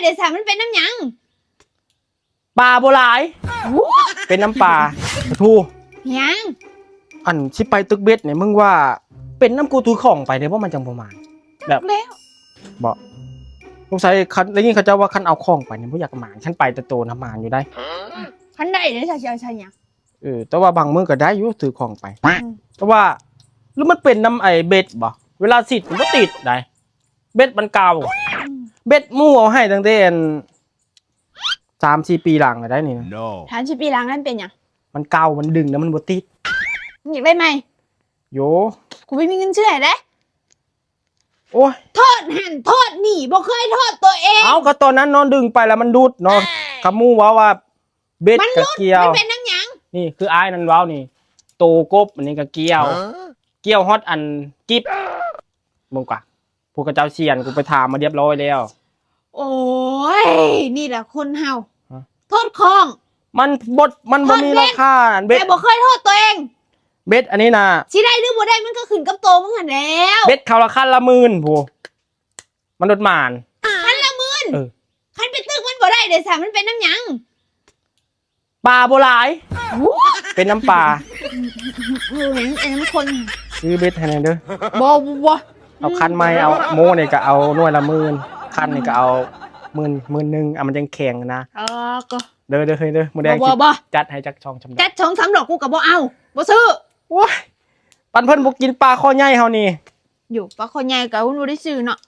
ดี๋ยวสามันเป็นน้ำหยังปลาโบหลายเป็นน้ำปลาทู หยังอันที่ไปตึกเบ็ดเนี่ยมึงว่าเป็นน้ำกูถือของไปเนี่ยเพราะมันจังประมาณแบบแล้วบอกสงสัยคันแล้วยิ่งเขาจะว่าคันเอาของไปเนี่ยไม่อยากหมานคันไปแต่โตน้ำหมานอยู่ได้คันได้เดี๋ยวชาใช่ยังแต่ว่าบางมือก็ได้อยู่ถือของไปแต่ว่าหรือมันเป็นน้ำไอเบ็ดบ่เวลาสิมันก็ติดได้เบ็ดมันเก่าเบ็ดมู่เอาให้ตั้งแต่3-4 ปีหลังได้นี่ถามชิปีหลังนั่นเป็นยังมันเก่ามันดึงแล้วมันบ่ติดอยากได้ไหมโยกูไม่มีเงินซื้อให้ได้โอ้ยโทษหันโทษหนีบ่เคยโทษตัวเองเอาก็ตอนนั้นนอนดึงไปแล้วมันดูดเนาะคำมู่ว่าเบ็ดกับเกี่ยวมันเป็นน้ำหยังนี่คืออ้ายนั่นว้าวนี่โตกบอันนี้ก็เกี่ยวฮอตอันกิ๊บมึงกว่าพวกกระเจ้าเชียนกูไปถามมาเรียบร้อยแล้วโอ้ยนี่แหละคนเฮาโทษคลองมันบ่มีราคาเบ็ดแต่บ่เคยโทษตัวเองเบ็ดอันนี้นะสิได้หรือบ่ได้มันก็ขึ้นกับโตมึงหันแล้วเบ็ดเขาละคันละหมื่นผู้มันโดดหมานคันละหมื่นคันไปตึกมันบ่ได้เดี๋ยวสามันเป็นน้ำหยังปลาโบหลายเป็นน้ำปลาเห็นไอ้น้ำคนซื้อเบ็ดให้หน่อยเด้อบ่เอาคันไม้เอาโม่เนี่ยก็เอาหน่วยละหมื่นคันนี่ก็เอาหมื่นนึงมันยังแข็งนะก็เด้อเฮ้ยเด้อมื้อแดงจัดให้จักช่องชำจัด2-3 ดอกกูก็บ่เอาบ่ซื้อโอ้ยปันเพิ่นบ่กินปลาคอใหญ่เฮานี่อยู่ปลาคอใหญ่ก็บ่ได้ซื้อเนาะ